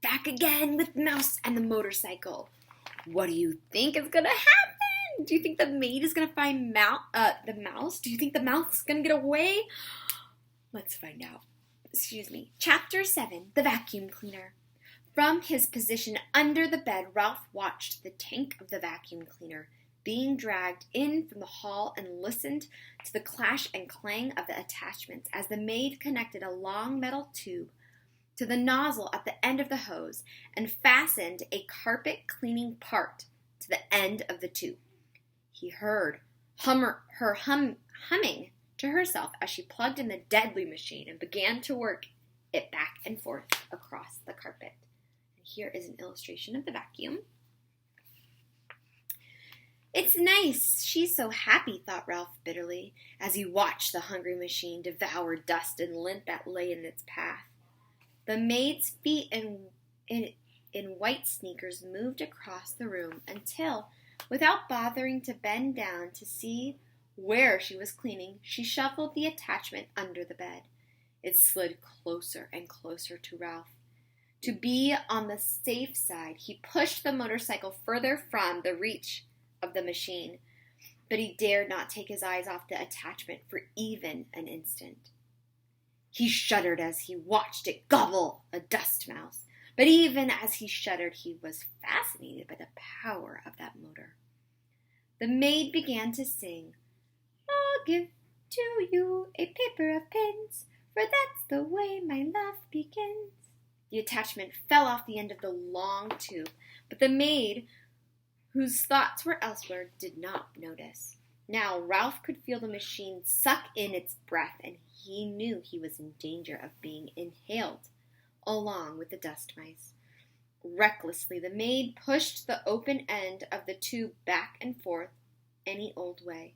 back again with Mouse and the motorcycle. What do you think is gonna happen? Do you think the maid is gonna find the mouse? Do you think the mouse is gonna get away? Let's find out. Chapter 7, The Vacuum Cleaner. From his position under the bed, Ralph watched the tank of the vacuum cleaner being dragged in from the hall and listened to the clash and clang of the attachments as the maid connected a long metal tube to the nozzle at the end of the hose and fastened a carpet cleaning part to the end of the tube. He heard her humming to herself as she plugged in the deadly machine and began to work it back and forth across the carpet. And here is an illustration of the vacuum. It's nice. She's so happy, thought Ralph bitterly, as he watched the hungry machine devour dust and lint that lay in its path. The maid's feet in white sneakers moved across the room until, without bothering to bend down to see where she was cleaning, she shuffled the attachment under the bed. It slid closer and closer to Ralph. To be on the safe side, he pushed the motorcycle further from the reach of the machine, but he dared not take his eyes off the attachment for even an instant. He shuddered as he watched it gobble a dust mouse, but even as he shuddered, he was fascinated by the power of that motor. The maid began to sing, I'll give to you a paper of pins, for that's the way my love begins. The attachment fell off the end of the long tube, but the maid, whose thoughts were elsewhere, did not notice. Now Ralph could feel the machine suck in its breath, and he knew he was in danger of being inhaled along with the dust mice. Recklessly, the maid pushed the open end of the tube back and forth any old way.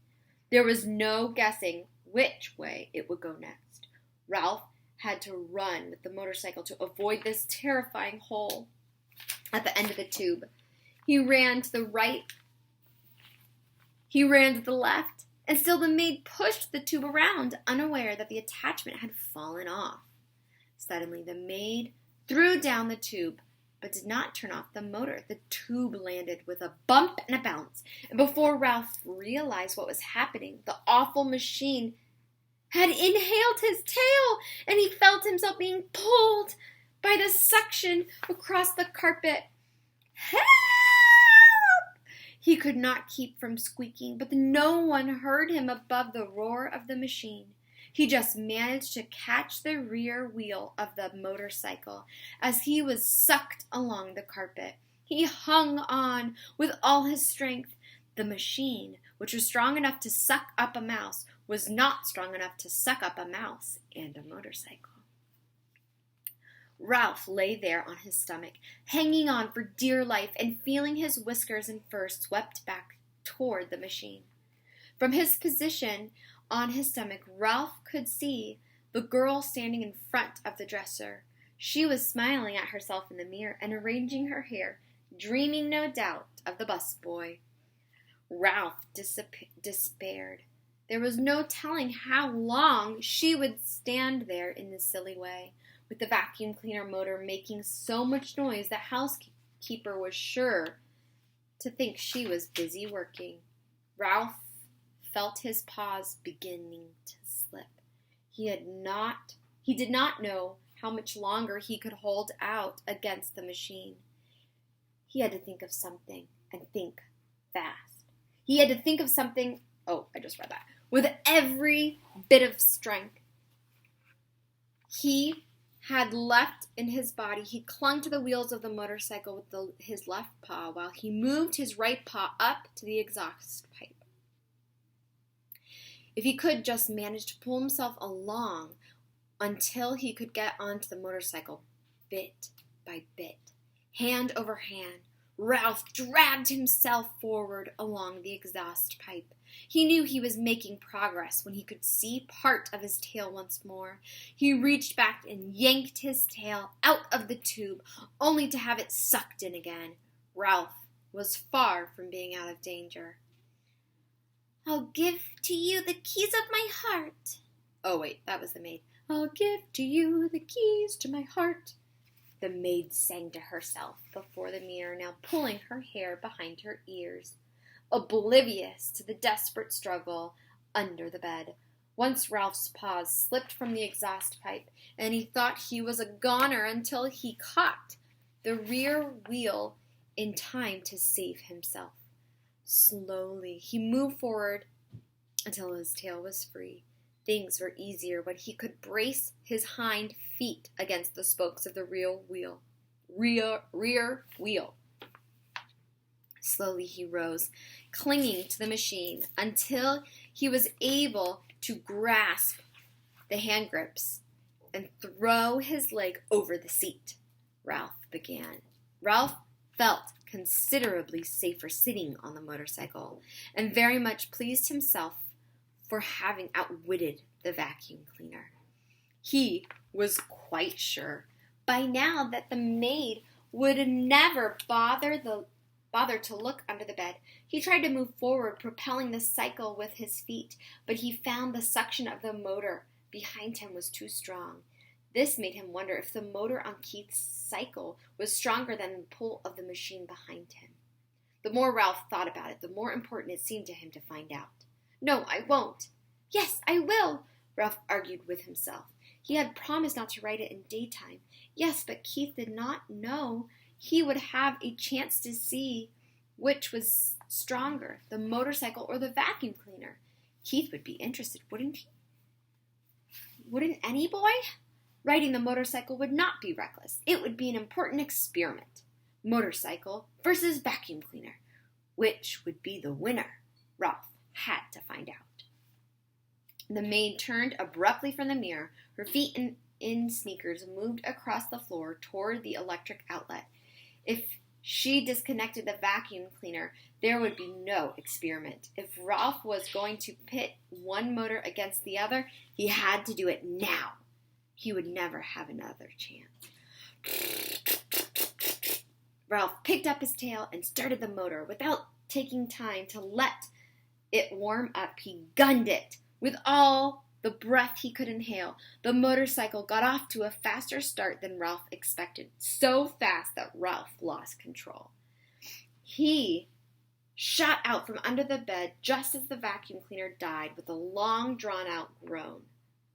There was no guessing which way it would go next. Ralph had to run with the motorcycle to avoid this terrifying hole at the end of the tube. He ran to the right. He ran to the left, and still the maid pushed the tube around, unaware that the attachment had fallen off. Suddenly, the maid threw down the tube, but did not turn off the motor. The tube landed with a bump and a bounce, and before Ralph realized what was happening, the awful machine had inhaled his tail, and he felt himself being pulled by the suction across the carpet. Help! He could not keep from squeaking, but no one heard him above the roar of the machine. He just managed to catch the rear wheel of the motorcycle as he was sucked along the carpet. He hung on with all his strength. The machine, which was strong enough to suck up a mouse, was not strong enough to suck up a mouse and a motorcycle. Ralph lay there on his stomach, hanging on for dear life and feeling his whiskers and fur swept back toward the machine. From his position on his stomach, Ralph could see the girl standing in front of the dresser. She was smiling at herself in the mirror and arranging her hair, dreaming no doubt of the busboy. Ralph despaired. There was no telling how long she would stand there in this silly way, with the vacuum cleaner motor making so much noise the housekeeper was sure to think she was busy working. Ralph felt his paws beginning to slip. He did not know how much longer he could hold out against the machine. He had to think of something, and think fast. He had to think of something, with every bit of strength he had left in his body. He clung to the wheels of the motorcycle with his left paw while he moved his right paw up to the exhaust pipe. If he could just manage to pull himself along until he could get onto the motorcycle, bit by bit, hand over hand, Ralph dragged himself forward along the exhaust pipe. He knew he was making progress when he could see part of his tail once more. He reached back and yanked his tail out of the tube, only to have it sucked in again. Ralph was far from being out of danger. I'll give to you the keys of my heart. Oh, wait, that was the maid. I'll give to you the keys to my heart. the maid sang to herself before the mirror, now pulling her hair behind her ears, oblivious to the desperate struggle under the bed. Once Ralph's paws slipped from the exhaust pipe, and he thought he was a goner until he caught the rear wheel in time to save himself. Slowly, he moved forward until his tail was free. Things were easier when he could brace his hind feet against the spokes of the rear wheel. Slowly he rose, clinging to the machine until he was able to grasp the hand grips and throw his leg over the seat. Ralph felt considerably safer sitting on the motorcycle, and very much pleased himself for having outwitted the vacuum cleaner. He was quite sure by now that the maid would never bother to look under the bed. He tried to move forward, propelling the cycle with his feet, but he found the suction of the motor behind him was too strong. This made him wonder if the motor on Keith's cycle was stronger than the pull of the machine behind him. The more Ralph thought about it, the more important it seemed to him to find out. "No, I won't." "Yes, I will," Ralph argued with himself. He had promised not to ride it in daytime. Yes, but Keith did not know he would have a chance to see which was stronger, the motorcycle or the vacuum cleaner. Keith would be interested, wouldn't he? Wouldn't any boy? Riding the motorcycle would not be reckless. It would be an important experiment. Motorcycle versus vacuum cleaner. Which would be the winner? Ralph had to find out. The maid turned abruptly from the mirror. Her feet in sneakers moved across the floor toward the electric outlet. If she disconnected the vacuum cleaner, there would be no experiment. If Ralph was going to pit one motor against the other, he had to do it now. He would never have another chance. Ralph picked up his tail and started the motor. Without taking time to let it warm up, he gunned it with all the breath he could inhale. The motorcycle got off to a faster start than Ralph expected, so fast that Ralph lost control. He shot out from under the bed just as the vacuum cleaner died with a long, drawn-out groan.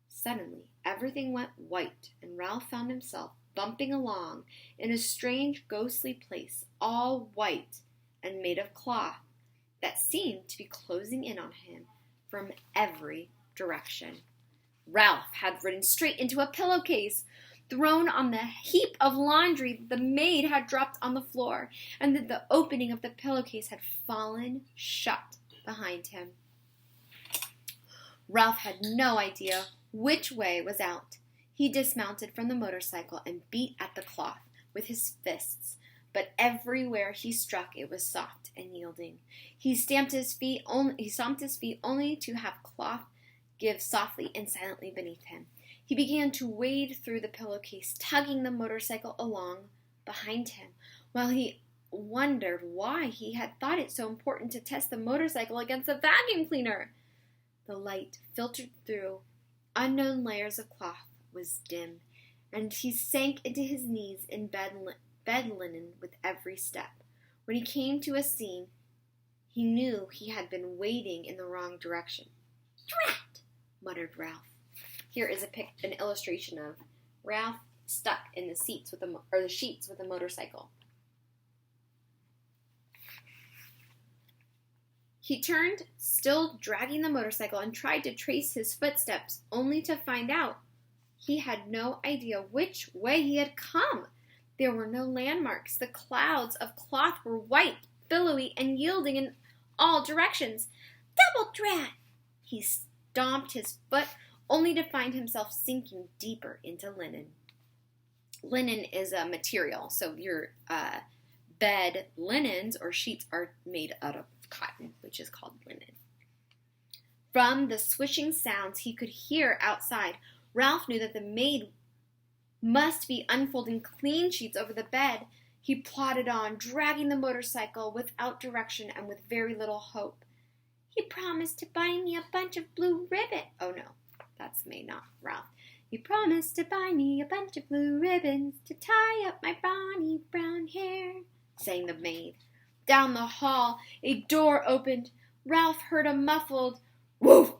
Suddenly, everything went white, and Ralph found himself bumping along in a strange, ghostly place, all white and made of cloth, that seemed to be closing in on him from every direction. Ralph had ridden straight into a pillowcase thrown on the heap of laundry the maid had dropped on the floor, and that the opening of the pillowcase had fallen shut behind him. Ralph had no idea which way was out. He dismounted from the motorcycle and beat at the cloth with his fists, but everywhere he struck it was soft and yielding. He stomped his feet only to have cloth give softly and silently beneath him. He began to wade through the pillowcase, tugging the motorcycle along behind him, while he wondered why he had thought it so important to test the motorcycle against a vacuum cleaner. The light filtered through unknown layers of cloth was dim, and he sank into his knees in bed linen with every step. When he came to a scene, he knew he had been wading in the wrong direction. "Drat!" muttered Ralph. Here is an illustration of Ralph stuck in the sheets with a motorcycle. He turned, still dragging the motorcycle, and tried to trace his footsteps, only to find out he had no idea which way he had come. There were no landmarks. The clouds of cloth were white, billowy, and yielding in all directions. "Double drat!" He stomped his foot, only to find himself sinking deeper into linen. Linen is a material, so your bed linens or sheets are made out of cotton, which is called linen. From the swishing sounds he could hear outside, Ralph knew that the maid must be unfolding clean sheets over the bed. He plodded on, dragging the motorcycle without direction and with very little hope. "He promised to buy me a bunch of blue ribbon." Oh no, that's me, not Ralph. "He promised to buy me a bunch of blue ribbons to tie up sang the maid. Down the hall, a door opened. Ralph heard a muffled woof,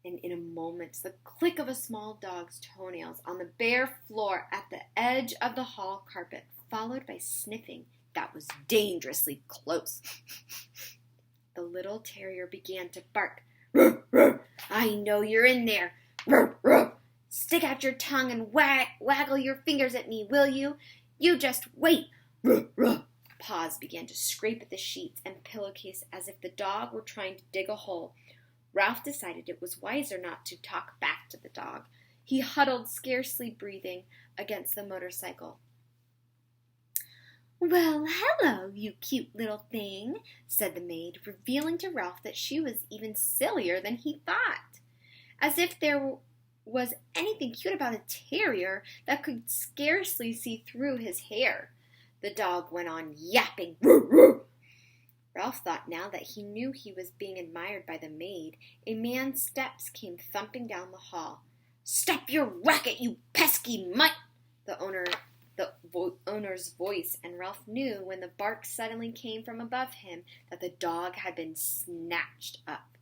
and in a moment the click of a small dog's toenails on the bare floor at the edge of the hall carpet, followed by sniffing that was dangerously close. The little terrier began to bark. "Ruff, ruff. I know you're in there. Ruff, ruff. Stick out your tongue and waggle your fingers at me, will you? You just wait. Ruff, ruff." Paws began to scrape at the sheets and pillowcase as if the dog were trying to dig a hole. Ralph decided it was wiser not to talk back to the dog. He huddled, scarcely breathing, against the motorcycle. "Well, hello, you cute little thing," said the maid, revealing to Ralph that she was even sillier than he thought. As if there was anything cute about a terrier that could scarcely see through his hair. The dog went on yapping. Ralph thought now that he knew he was being admired by the maid. A man's steps came thumping down the hall. "Stop your racket, you pesky mutt!" The owner's voice, and Ralph knew when the bark suddenly came from above him that the dog had been snatched up.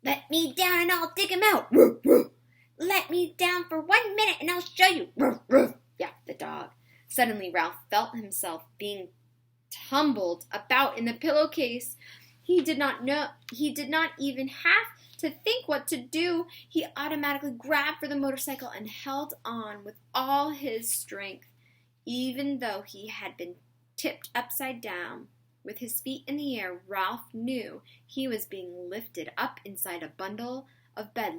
"Let me down and I'll dig him out." "Let me down for 1 minute and I'll show you," yapped the dog. Suddenly Ralph felt himself being tumbled about in the pillowcase. He did not even have to think what to do. He automatically grabbed for the motorcycle and held on with all his strength. Even though he had been tipped upside down with his feet in the air, Ralph knew he was being lifted up inside a bundle of bed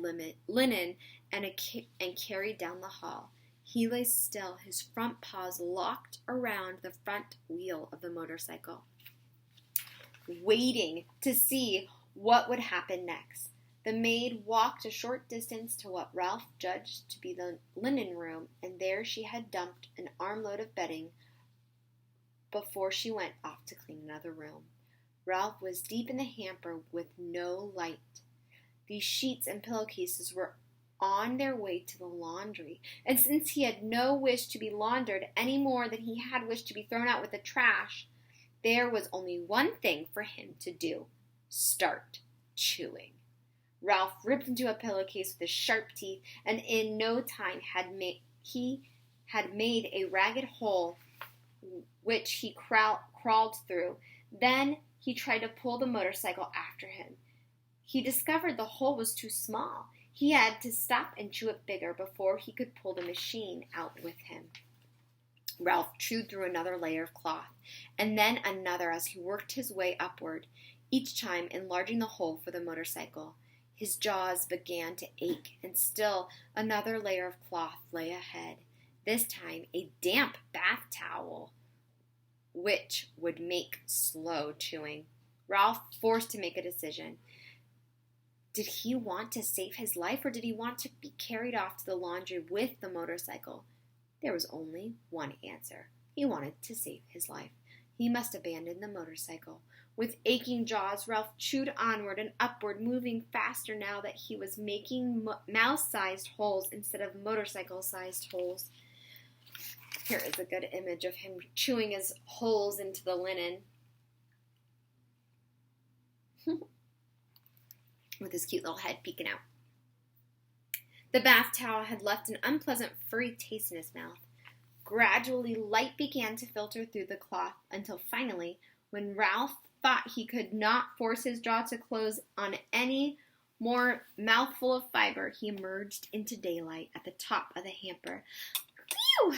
linen and carried down the hall. He lay still, his front paws locked around the front wheel of the motorcycle, waiting to see what would happen next. The maid walked a short distance to what Ralph judged to be the linen room, and there she had dumped an armload of bedding before she went off to clean another room. Ralph was deep in the hamper with no light. These sheets and pillowcases were on their way to the laundry, and since he had no wish to be laundered any more than he had wished to be thrown out with the trash, there was only one thing for him to do: start chewing. Ralph ripped into a pillowcase with his sharp teeth, and in no time he had made a ragged hole which he crawled through. Then he tried to pull the motorcycle after him. He discovered the hole was too small. He had to stop and chew it bigger before he could pull the machine out with him. Ralph chewed through another layer of cloth, and then another as he worked his way upward, each time enlarging the hole for the motorcycle. His jaws began to ache, and still another layer of cloth lay ahead, this time a damp bath towel, which would make slow chewing. Ralph forced to make a decision. Did he want to save his life, or did he want to be carried off to the laundry with the motorcycle? There was only one answer. He wanted to save his life. He must abandon the motorcycle. With aching jaws, Ralph chewed onward and upward, moving faster now that he was making mouse-sized holes instead of motorcycle-sized holes. Here is a good image of him chewing his holes into the linen. With his cute little head peeking out. The bath towel had left an unpleasant furry taste in his mouth. Gradually, light began to filter through the cloth until finally, when Ralph thought he could not force his jaw to close on any more mouthful of fiber, he emerged into daylight at the top of the hamper. "Phew!"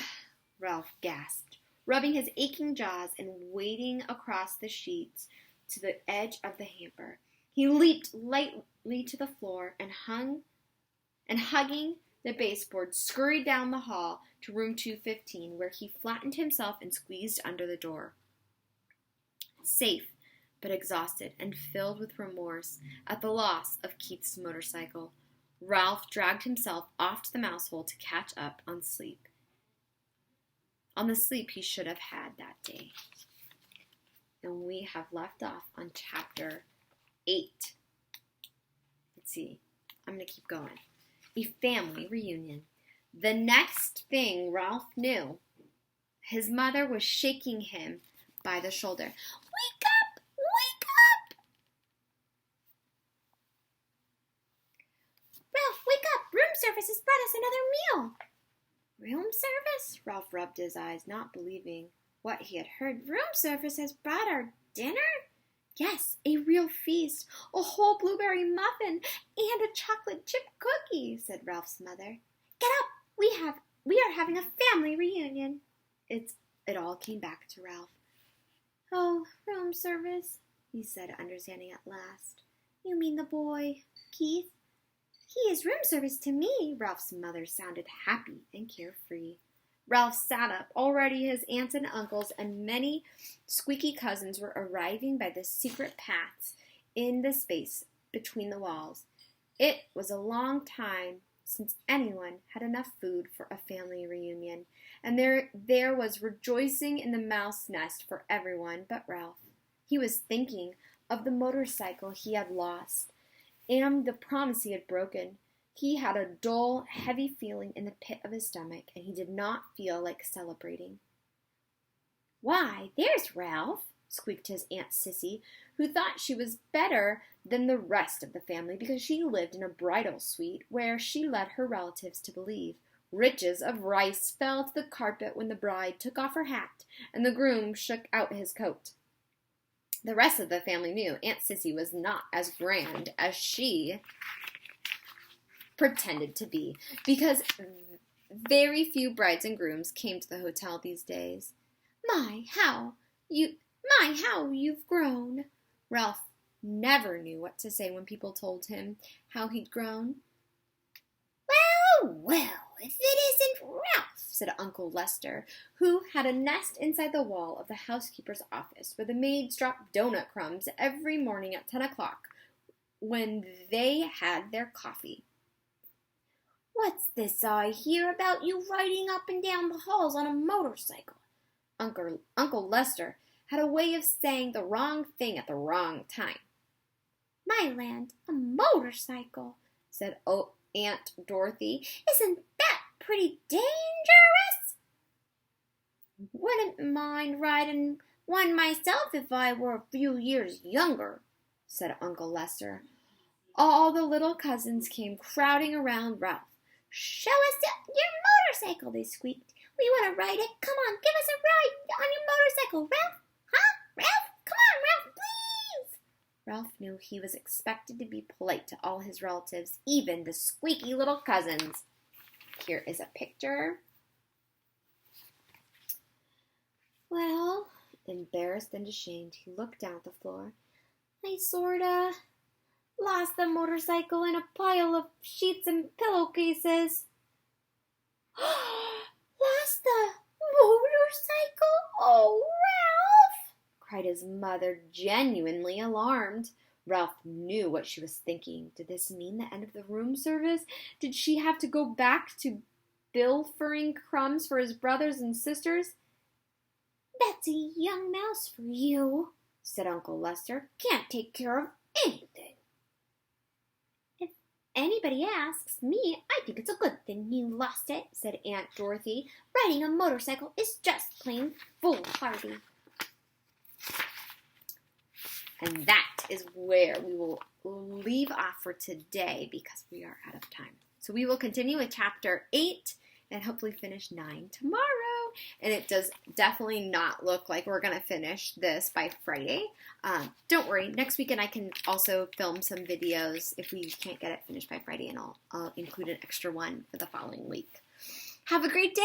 Ralph gasped, rubbing his aching jaws and wading across the sheets to the edge of the hamper. He leaped lightly to the floor and hugging the baseboard, scurried down the hall to room 215, where he flattened himself and squeezed under the door. Safe, but exhausted and filled with remorse at the loss of Keith's motorcycle, Ralph dragged himself off to the mouse hole to catch up on sleep. On the sleep he should have had that day. And we have left off on chapter 8. Let's see. I'm going to keep going. A family reunion. The next thing Ralph knew, His mother was shaking him by the shoulder. Wake up! Wake up! Ralph, wake up! Room service has brought us another meal. Room service? Ralph rubbed his eyes, not believing what he had heard. Room service has brought our dinner? Yes, a real feast. A whole blueberry muffin and a chocolate chip cookie, said Ralph's mother. Get up! We are having a family reunion. It all came back to Ralph. Oh, room service, he said, understanding at last. You mean the boy, Keith? He is room service to me. Ralph's mother sounded happy and carefree. Ralph sat up. Already his aunts and uncles and many squeaky cousins were arriving by the secret paths in the space between the walls. It was a long time since anyone had enough food for a family reunion, and there was rejoicing in the mouse nest for everyone but Ralph. He was thinking of the motorcycle he had lost and the promise he had broken. He had a dull, heavy feeling in the pit of his stomach, and he did not feel like celebrating. Why, there's Ralph, squeaked his Aunt Sissy, who thought she was better than the rest of the family because she lived in a bridal suite where she led her relatives to believe. Riches of rice fell to the carpet when the bride took off her hat and the groom shook out his coat. The rest of the family knew Aunt Sissy was not as grand as she pretended to be, because very few brides and grooms came to the hotel these days. My, how you've grown. Ralph never knew what to say when people told him how he'd grown. Well, if it isn't Ralph, said Uncle Lester, who had a nest inside the wall of the housekeeper's office, where the maids dropped donut crumbs every morning at 10 o'clock when they had their coffee. What's this I hear about you riding up and down the halls on a motorcycle? Uncle Lester had a way of saying the wrong thing at the wrong time. My land, a motorcycle, said Aunt Dorothy. Isn't that pretty dangerous? Wouldn't mind riding one myself if I were a few years younger, said Uncle Lester. All the little cousins came crowding around Ralph. Show us your motorcycle, they squeaked. We want to ride it. Come on, give us a ride on your motorcycle, Ralph. Huh? Ralph? Come on, Ralph, please. Ralph knew he was expected to be polite to all his relatives, even the squeaky little cousins. Here is a picture. Well, embarrassed and ashamed, he looked down at the floor. I sorta lost the motorcycle in a pile of sheets and pillowcases. Lost the motorcycle? Oh, Ralph! Cried his mother, genuinely alarmed. Ralph knew what she was thinking. Did this mean the end of the room service? Did she have to go back to pilfering crumbs for his brothers and sisters? That's a young mouse for you, said Uncle Lester. Can't take care of anything. If anybody asks me, I think it's a good thing you lost it, said Aunt Dorothy. Riding a motorcycle is just plain foolhardy. And that is where we will leave off for today because we are out of time. So we will continue with chapter 8 and hopefully finish 9 tomorrow. And it does definitely not look like we're going to finish this by Friday. Don't worry. Next weekend I can also film some videos if we can't get it finished by Friday, and I'll include an extra one for the following week. Have a great day.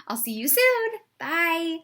I'll see you soon. Bye.